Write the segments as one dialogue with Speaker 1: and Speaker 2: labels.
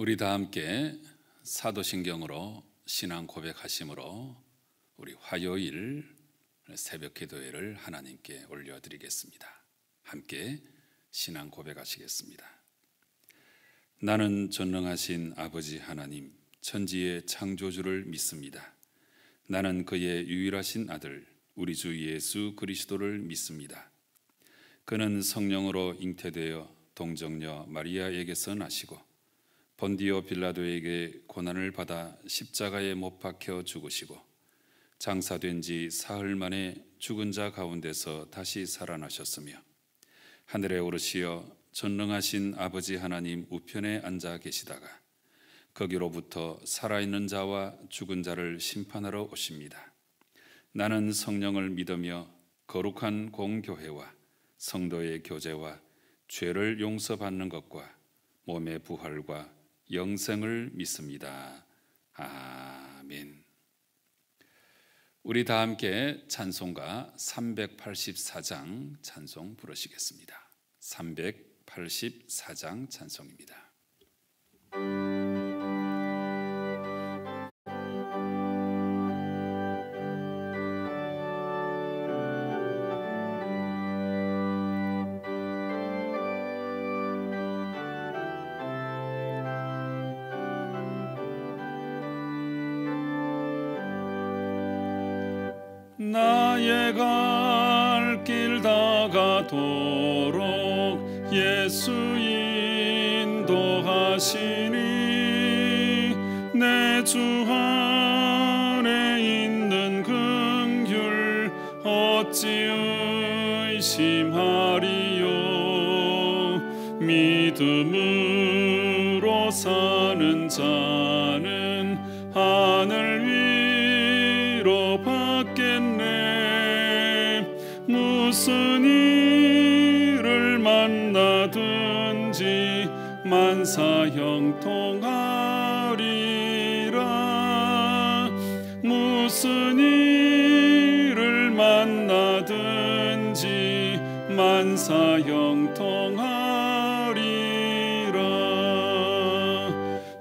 Speaker 1: 우리 다 함께 사도신경으로 신앙 고백하심으로 우리 화요일 새벽 기도회를 하나님께 올려드리겠습니다. 함께 신앙 고백하시겠습니다. 나는 전능하신 아버지 하나님, 천지의 창조주를 믿습니다. 나는 그의 유일하신 아들 우리 주 예수 그리스도를 믿습니다. 그는 성령으로 잉태되어 동정녀 마리아에게서 나시고 본디오 빌라도에게 고난을 받아 십자가에 못 박혀 죽으시고 장사된 지 사흘 만에 죽은 자 가운데서 다시 살아나셨으며 하늘에 오르시어 전능하신 아버지 하나님 우편에 앉아 계시다가 거기로부터 살아있는 자와 죽은 자를 심판하러 오십니다. 나는 성령을 믿으며 거룩한 공교회와 성도의 교제와 죄를 용서받는 것과 몸의 부활과 영생을 믿습니다. 아멘. 우리 다 함께 찬송가 384장 찬송 부르시겠습니다. 384장 찬송입니다.
Speaker 2: 나의 갈 길 다가도록 예수 인도하시니 내 주 안에 있는 긍휼 어찌 의심하리요. 믿음으로 사는 자는 하늘 위로 받겠네. 무슨 일을 만나든지 만사형통하리라. 무슨 일을 만나든지 만사형통하리라.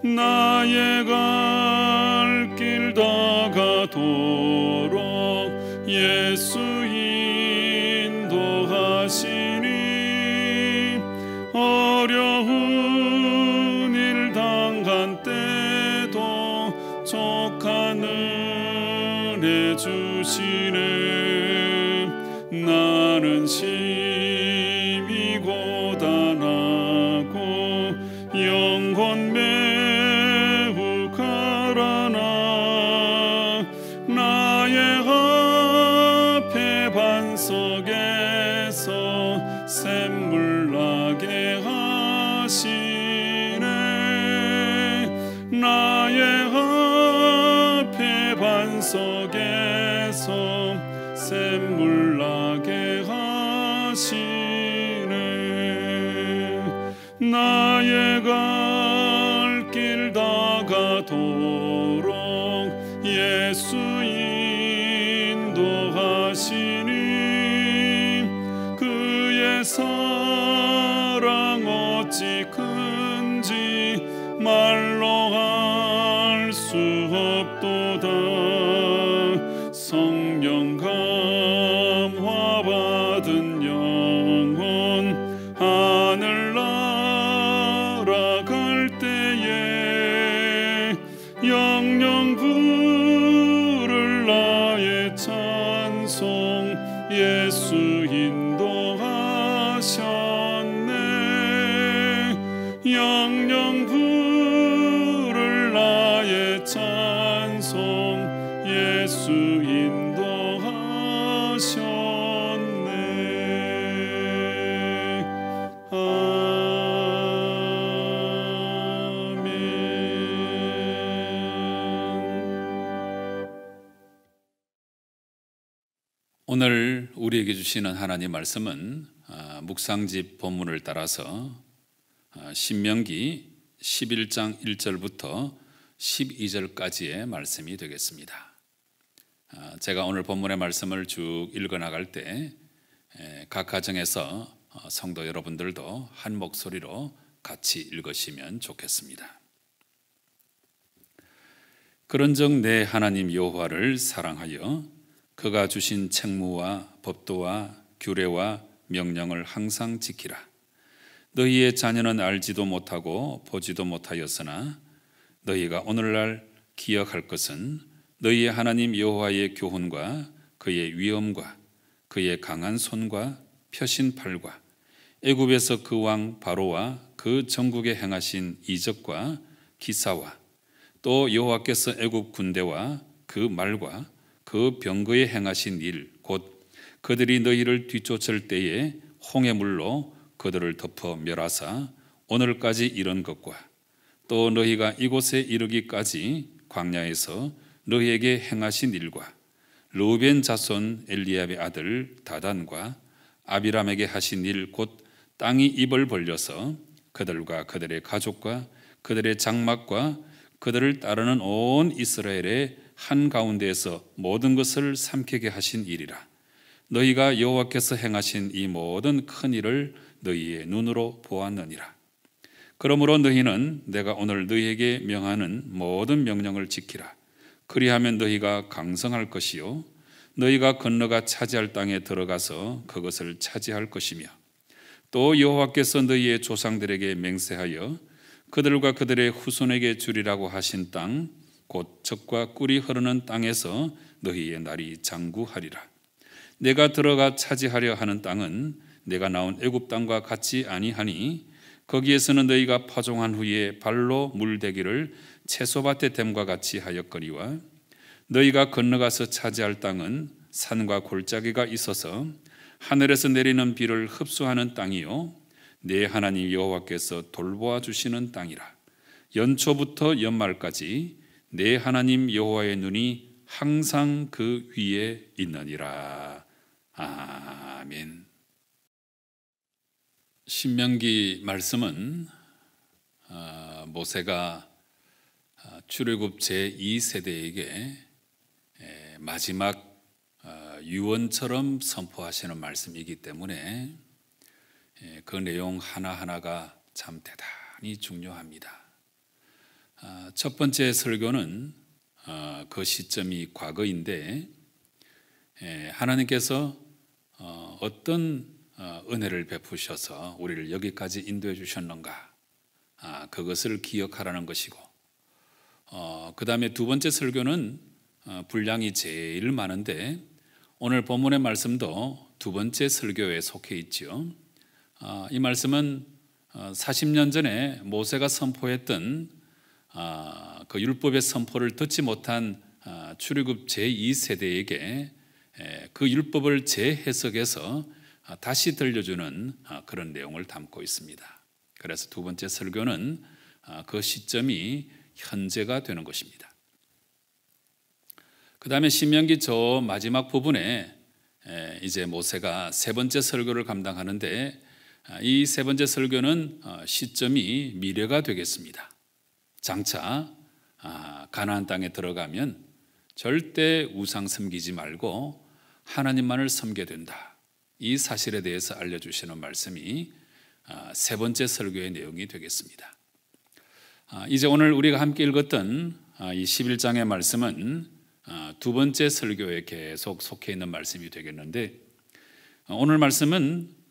Speaker 2: 나의 갈 길 다가도록 예수 인도하시니 어려운 일 당한 때도 족한 은혜 주시네. 나는 심히 고단하고 영혼 매우 가라나 나의 앞에 반석에서 샘물 나게 하시네. 나의 앞에 반석에서 샘물 나게 하시네. 나의 갈 길 다가도록 예수 인도하시니 그의 사랑 어찌 큰지 말로 할 수 없도다. 성령 감화 받은 영혼 하늘 날아갈 때에 영영 부를 나의 찬송 예수 인도하셨네. 영영 부를 나의 찬송 예수 인도하셨네. 아멘.
Speaker 1: 오늘 우리에게 주시는 하나님 말씀은 묵상집 본문을 따라서 신명기 11장 1절부터 12절까지의 말씀이 되겠습니다. 제가 오늘 본문의 말씀을 쭉 읽어나갈 때 각 가정에서 성도 여러분들도 한 목소리로 같이 읽으시면 좋겠습니다. 그런즉 내 하나님 여호와를 사랑하여 그가 주신 책무와 법도와 규례와 명령을 항상 지키라. 너희의 자녀는 알지도 못하고 보지도 못하였으나 너희가 오늘날 기억할 것은 너희의 하나님 여호와의 교훈과 그의 위엄과 그의 강한 손과 펴신 팔과 애굽에서 그 왕 바로와 그 전국에 행하신 이적과 기사와 또 여호와께서 애굽 군대와 그 말과 그 병거에 행하신 일 곧 그들이 너희를 뒤쫓을 때에 홍해 물로 그들을 덮어 멸하사 오늘까지 이런 것과 또 너희가 이곳에 이르기까지 광야에서 너희에게 행하신 일과 르우벤 자손 엘리압의 아들 다단과 아비람에게 하신 일 곧 땅이 입을 벌려서 그들과 그들의 가족과 그들의 장막과 그들을 따르는 온 이스라엘의 한가운데에서 모든 것을 삼키게 하신 일이라. 너희가 여호와께서 행하신 이 모든 큰 일을 너희의 눈으로 보았느니라. 그러므로 너희는 내가 오늘 너희에게 명하는 모든 명령을 지키라. 그리하면 너희가 강성할 것이요 너희가 건너가 차지할 땅에 들어가서 그것을 차지할 것이며 또 여호와께서 너희의 조상들에게 맹세하여 그들과 그들의 후손에게 주리라고 하신 땅 곧 젖과 꿀이 흐르는 땅에서 너희의 날이 장구하리라. 내가 들어가 차지하려 하는 땅은 내가 나온 애굽 땅과 같지 아니하니 거기에서는 너희가 파종한 후에 발로 물대기를 채소밭에 댐과 같이 하였거니와 너희가 건너가서 차지할 땅은 산과 골짜기가 있어서 하늘에서 내리는 비를 흡수하는 땅이요 내 하나님 여호와께서 돌보아 주시는 땅이라. 연초부터 연말까지 내 하나님 여호와의 눈이 항상 그 위에 있느니라. 아멘. 신명기 말씀은 모세가 출애굽 제2세대에게 마지막 유언처럼 선포하시는 말씀이기 때문에 그 내용 하나하나가 참 대단히 중요합니다. 첫 번째 설교는 그 시점이 과거인데 하나님께서 어떤 은혜를 베푸셔서 우리를 여기까지 인도해 주셨는가 그것을 기억하라는 것이고 그 다음에 두 번째 설교는 분량이 제일 많은데 오늘 본문의 말씀도 두 번째 설교에 속해 있죠. 이 말씀은 40년 전에 모세가 선포했던 그 율법의 선포를 듣지 못한 출애굽 제2세대에게 그 율법을 재해석해서 다시 들려주는 그런 내용을 담고 있습니다. 그래서 두 번째 설교는 그 시점이 현재가 되는 것입니다. 그 다음에 신명기 저 마지막 부분에 이제 모세가 세 번째 설교를 감당하는데 이 세 번째 설교는 시점이 미래가 되겠습니다. 장차 가나안 땅에 들어가면 절대 우상 섬기지 말고 하나님만을 섬게 된다. 이 사실에 대해서 알려주시는 말씀이 세 번째 설교의 내용이 되겠습니다. 이제 오늘 우리가 함께 읽었던 이 11장의 말씀은 두 번째 설교에 계속 속해 있는 말씀이 되겠는데 오늘 말씀은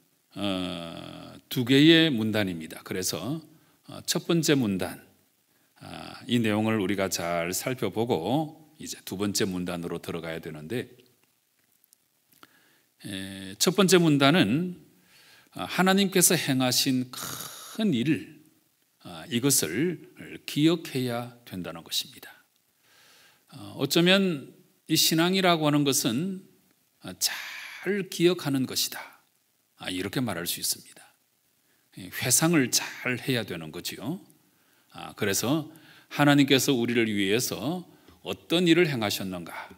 Speaker 1: 두 개의 문단입니다. 그래서 첫 번째 문단 이 내용을 우리가 잘 살펴보고 이제 두 번째 문단으로 들어가야 되는데 첫 번째 문단은 하나님께서 행하신 큰 일 이것을 기억해야 된다는 것입니다. 어쩌면 이 신앙이라고 하는 것은 잘 기억하는 것이다 이렇게 말할 수 있습니다. 회상을 잘 해야 되는 거지요. 그래서 하나님께서 우리를 위해서 어떤 일을 행하셨는가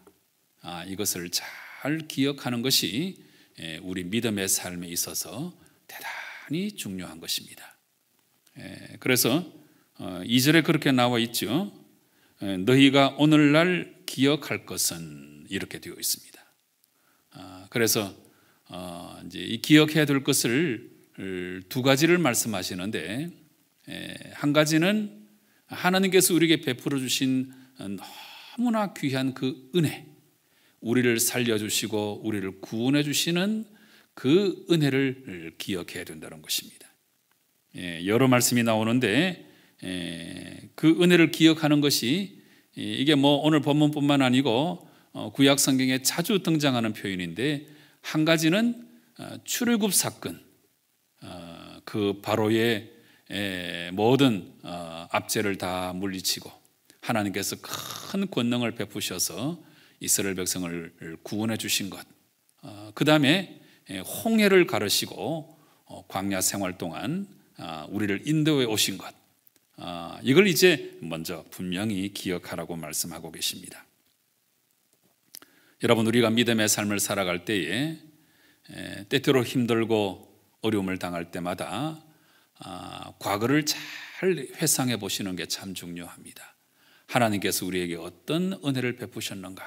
Speaker 1: 이것을 잘 기억하는 것이 우리 믿음의 삶에 있어서 대단히 중요한 것입니다. 그래서 2절에 그렇게 나와 있죠. 너희가 오늘날 기억할 것은 이렇게 되어 있습니다. 그래서 이제 이 기억해야 될 것을 두 가지를 말씀하시는데 한 가지는 하나님께서 우리에게 베풀어 주신 너무나 귀한 그 은혜, 우리를 살려주시고 우리를 구원해 주시는 그 은혜를 기억해야 된다는 것입니다. 여러 말씀이 나오는데 그 은혜를 기억하는 것이 이게 뭐 오늘 본문뿐만 아니고 구약 성경에 자주 등장하는 표현인데, 한 가지는 출애굽 사건, 그 바로의 모든 압제를 다 물리치고 하나님께서 큰 권능을 베푸셔서 이스라엘 백성을 구원해 주신 것, 그 다음에 홍해를 가르시고 광야 생활 동안 우리를 인도해 오신 것, 이걸 이제 먼저 분명히 기억하라고 말씀하고 계십니다. 여러분, 우리가 믿음의 삶을 살아갈 때에 때때로 힘들고 어려움을 당할 때마다 과거를 잘 회상해 보시는 게 참 중요합니다. 하나님께서 우리에게 어떤 은혜를 베푸셨는가,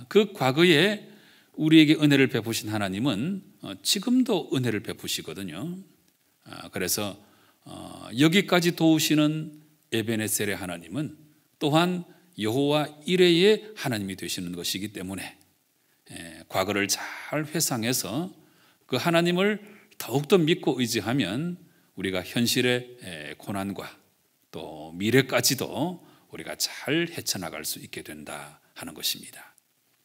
Speaker 1: 그 과거에 우리에게 은혜를 베푸신 하나님은 지금도 은혜를 베푸시거든요. 그래서 여기까지 도우시는 에베네셀의 하나님은 또한 여호와 이레의 하나님이 되시는 것이기 때문에 과거를 잘 회상해서 그 하나님을 더욱더 믿고 의지하면 우리가 현실의 고난과 또 미래까지도 우리가 잘 헤쳐나갈 수 있게 된다 하는 것입니다.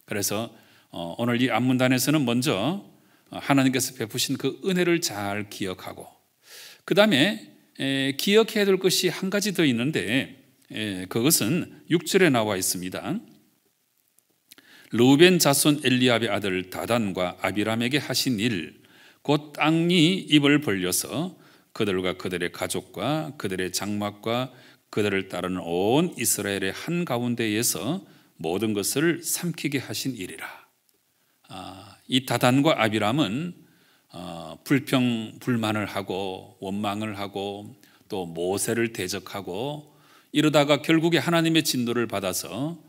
Speaker 1: 그래서 오늘 이 앞문단에서는 먼저 하나님께서 베푸신 그 은혜를 잘 기억하고, 그 다음에 기억해야 될 것이 한 가지 더 있는데 그것은 6절에 나와 있습니다. 르우벤 자손 엘리압의 아들 다단과 아비람에게 하신 일, 곧 땅이 입을 벌려서 그들과 그들의 가족과 그들의 장막과 그들을 따르는 온 이스라엘의 한가운데에서 모든 것을 삼키게 하신 일이라. 이 다단과 아비람은 불평불만을 하고 원망을 하고 또 모세를 대적하고 이러다가 결국에 하나님의 진노를 받아서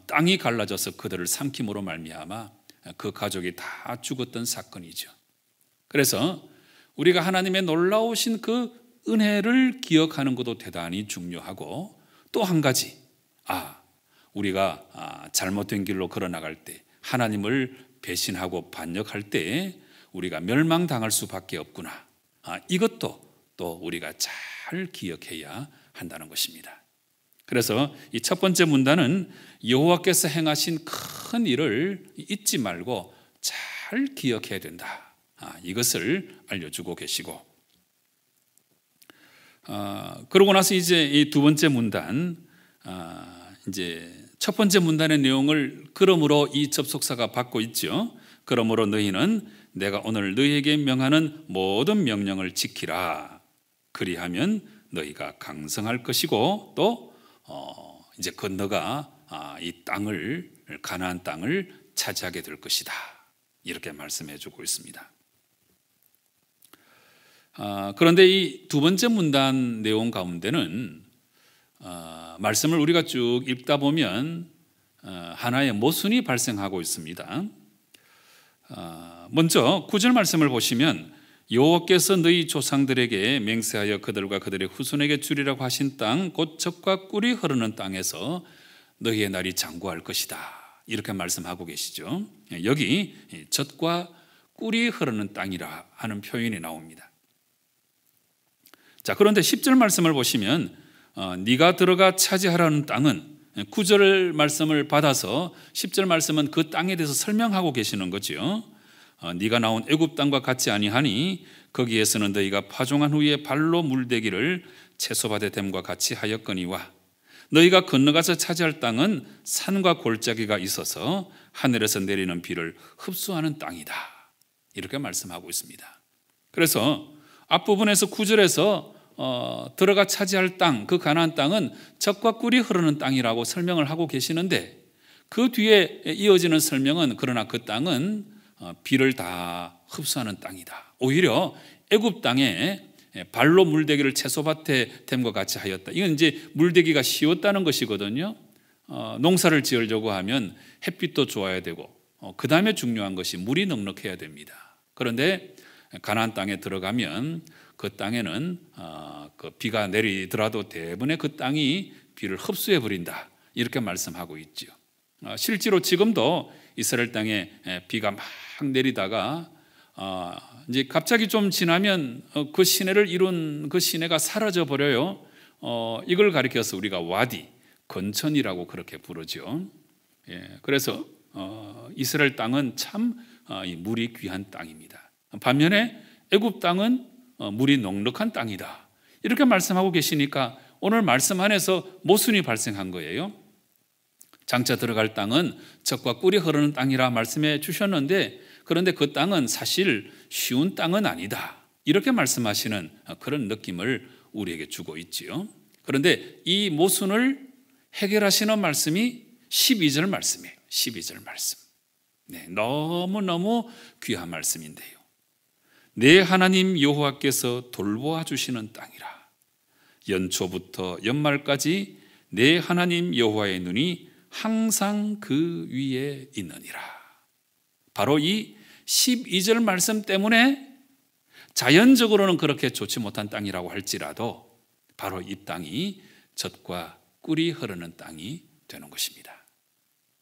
Speaker 1: 땅이 갈라져서 그들을 삼킴으로 말미암아 그 가족이 다 죽었던 사건이죠. 그래서 우리가 하나님의 놀라우신 그 은혜를 기억하는 것도 대단히 중요하고, 또 한 가지, 우리가 잘못된 길로 걸어나갈 때, 하나님을 배신하고 반역할 때 우리가 멸망당할 수밖에 없구나, 이것도 또 우리가 잘 기억해야 한다는 것입니다. 그래서 이 첫 번째 문단은 여호와께서 행하신 큰 일을 잊지 말고 잘 기억해야 된다, 이것을 알려주고 계시고, 그러고 나서 이제 이 두 번째 문단, 이제 첫 번째 문단의 내용을 그러므로 이 접속사가 받고 있죠. 그러므로 너희는 내가 오늘 너희에게 명하는 모든 명령을 지키라. 그리하면 너희가 강성할 것이고 또 이제 건너가 이 땅을, 가나안 땅을 차지하게 될 것이다. 이렇게 말씀해 주고 있습니다. 그런데 이 두 번째 문단 내용 가운데는 말씀을 우리가 쭉 읽다 보면 하나의 모순이 발생하고 있습니다. 먼저 9절 말씀을 보시면 여호와께서 너희 조상들에게 맹세하여 그들과 그들의 후손에게 주리라고 하신 땅, 곧 젖과 꿀이 흐르는 땅에서 너희의 날이 장구할 것이다, 이렇게 말씀하고 계시죠. 여기 젖과 꿀이 흐르는 땅이라 하는 표현이 나옵니다. 자, 그런데 10절 말씀을 보시면 네가 들어가 차지하라는 땅은, 9절 말씀을 받아서 10절 말씀은 그 땅에 대해서 설명하고 계시는 거죠. 네가 나온 애굽 땅과 같지 아니하니 거기에서는 너희가 파종한 후에 발로 물대기를 채소밭에 됨과 같이 하였거니와 너희가 건너가서 차지할 땅은 산과 골짜기가 있어서 하늘에서 내리는 비를 흡수하는 땅이다, 이렇게 말씀하고 있습니다. 그래서 앞부분에서 9절에서 들어가 차지할 땅, 그 가나안 땅은 젖과 꿀이 흐르는 땅이라고 설명을 하고 계시는데, 그 뒤에 이어지는 설명은 그러나 그 땅은 비를 다 흡수하는 땅이다, 오히려 애굽 땅에 발로 물대기를 채소밭에 됨과 같이 하였다. 이건 이제 물대기가 쉬웠다는 것이거든요. 농사를 지으려고 하면 햇빛도 좋아야 되고 그 다음에 중요한 것이 물이 넉넉해야 됩니다. 그런데 가나안 땅에 들어가면 그 땅에는 그 비가 내리더라도 대부분의 그 땅이 비를 흡수해 버린다, 이렇게 말씀하고 있죠. 실제로 지금도 이스라엘 땅에 비가 막 내리다가 이제 갑자기 좀 지나면 그 시내를 이룬 그 시내가 사라져 버려요. 이걸 가리켜서 우리가 와디, 건천이라고 그렇게 부르죠. 그래서 이스라엘 땅은 참 물이 귀한 땅입니다. 반면에 애굽 땅은 물이 넉넉한 땅이다. 이렇게 말씀하고 계시니까 오늘 말씀 안에서 모순이 발생한 거예요. 장차 들어갈 땅은 젖과 꿀이 흐르는 땅이라 말씀해 주셨는데, 그런데 그 땅은 사실 쉬운 땅은 아니다. 이렇게 말씀하시는 그런 느낌을 우리에게 주고 있지요. 그런데 이 모순을 해결하시는 말씀이 12절 말씀이에요. 12절 말씀. 너무너무 귀한 말씀인데요. 내 하나님 여호와께서 돌보아 주시는 땅이라. 연초부터 연말까지 내 하나님 여호와의 눈이 항상 그 위에 있느니라. 바로 이 12절 말씀 때문에 자연적으로는 그렇게 좋지 못한 땅이라고 할지라도 바로 이 땅이 젖과 꿀이 흐르는 땅이 되는 것입니다.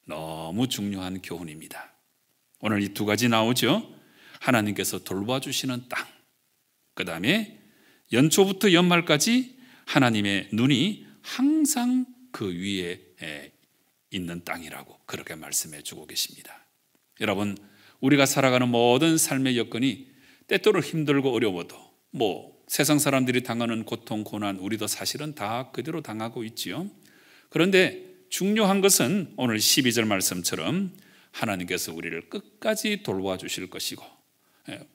Speaker 1: 너무 중요한 교훈입니다. 오늘 이 두 가지 나오죠. 하나님께서 돌봐 주시는 땅, 그 다음에 연초부터 연말까지 하나님의 눈이 항상 그 위에 있는 땅이라고 그렇게 말씀해 주고 계십니다. 여러분, 우리가 살아가는 모든 삶의 여건이 때때로 힘들고 어려워도 세상 사람들이 당하는 고통, 고난 우리도 사실은 다 그대로 당하고 있지요. 그런데 중요한 것은 오늘 12절 말씀처럼 하나님께서 우리를 끝까지 돌봐 주실 것이고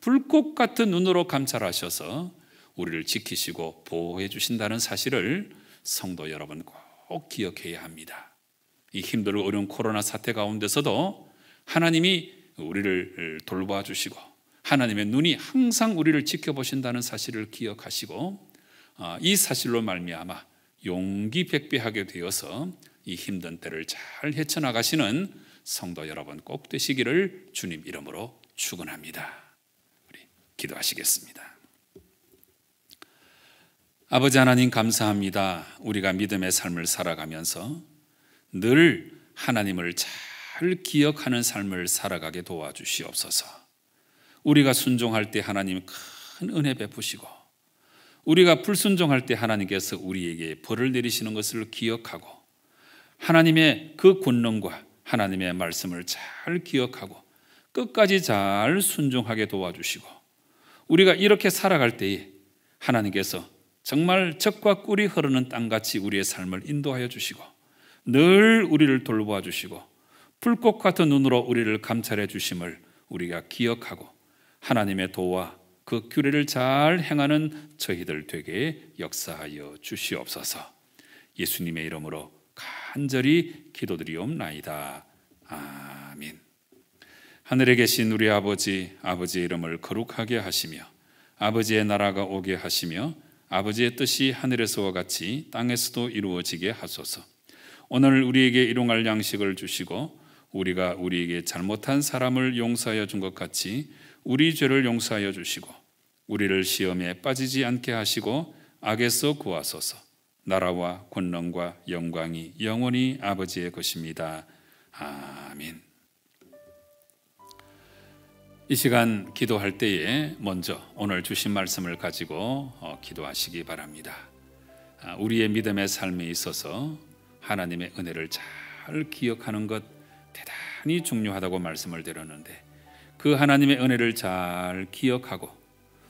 Speaker 1: 불꽃 같은 눈으로 감찰하셔서 우리를 지키시고 보호해 주신다는 사실을 성도 여러분 꼭 기억해야 합니다. 이 힘들고 어려운 코로나 사태 가운데서도 하나님이 우리를 돌봐 주시고 하나님의 눈이 항상 우리를 지켜보신다는 사실을 기억하시고 이 사실로 말미암아 용기 백배하게 되어서 이 힘든 때를 잘 헤쳐나가시는 성도 여러분 꼭 되시기를 주님 이름으로 축원합니다. 우리 기도하시겠습니다. 아버지 하나님 감사합니다. 우리가 믿음의 삶을 살아가면서 늘 하나님을 잘 기억하는 삶을 살아가게 도와주시옵소서. 우리가 순종할 때 하나님 큰 은혜 베푸시고 우리가 불순종할 때 하나님께서 우리에게 벌을 내리시는 것을 기억하고 하나님의 그 권능과 하나님의 말씀을 잘 기억하고 끝까지 잘 순종하게 도와주시고 우리가 이렇게 살아갈 때에 하나님께서 정말 젖과 꿀이 흐르는 땅같이 우리의 삶을 인도하여 주시고 늘 우리를 돌보아 주시고 불꽃 같은 눈으로 우리를 감찰해 주심을 우리가 기억하고 하나님의 도와 그 규례를 잘 행하는 저희들 되게 역사하여 주시옵소서. 예수님의 이름으로 간절히 기도드리옵나이다. 아멘. 하늘에 계신 우리 아버지의 이름을 거룩하게 하시며 아버지의 나라가 오게 하시며 아버지의 뜻이 하늘에서와 같이 땅에서도 이루어지게 하소서. 오늘 우리에게 일용할 양식을 주시고 우리가 우리에게 잘못한 사람을 용서하여 준 것 같이 우리 죄를 용서하여 주시고 우리를 시험에 빠지지 않게 하시고 악에서 구하소서. 나라와 권능과 영광이 영원히 아버지의 것입니다. 아멘. 이 시간 기도할 때에 먼저 오늘 주신 말씀을 가지고 기도하시기 바랍니다. 우리의 믿음의 삶에 있어서 하나님의 은혜를 잘 기억하는 것 대단히 중요하다고 말씀을 드렸는데 그 하나님의 은혜를 잘 기억하고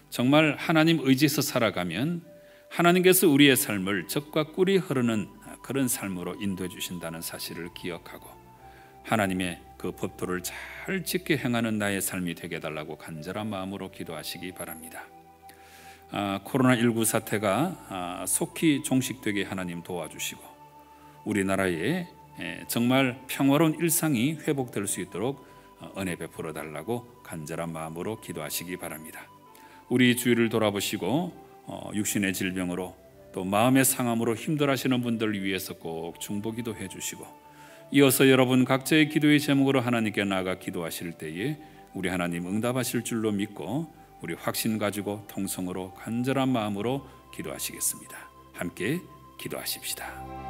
Speaker 1: 정말 하나님 의지해서 살아가면 하나님께서 우리의 삶을 젖과 꿀이 흐르는 그런 삶으로 인도해 주신다는 사실을 기억하고 하나님의 그 법도를 잘 지켜 행하는 나의 삶이 되게 해달라고 간절한 마음으로 기도하시기 바랍니다. 코로나19 사태가 속히 종식되게 하나님 도와주시고 우리나라에 정말 평화로운 일상이 회복될 수 있도록 은혜 베풀어 달라고 간절한 마음으로 기도하시기 바랍니다. 우리 주위를 돌아보시고 육신의 질병으로 또 마음의 상함으로 힘들어하시는 분들을 위해서 꼭 중보기도 해주시고 이어서 여러분 각자의 기도의 제목으로 하나님께 나아가 기도하실 때에 우리 하나님 응답하실 줄로 믿고 우리 확신 가지고 통성으로 간절한 마음으로 기도하시겠습니다. 함께 기도하십시다.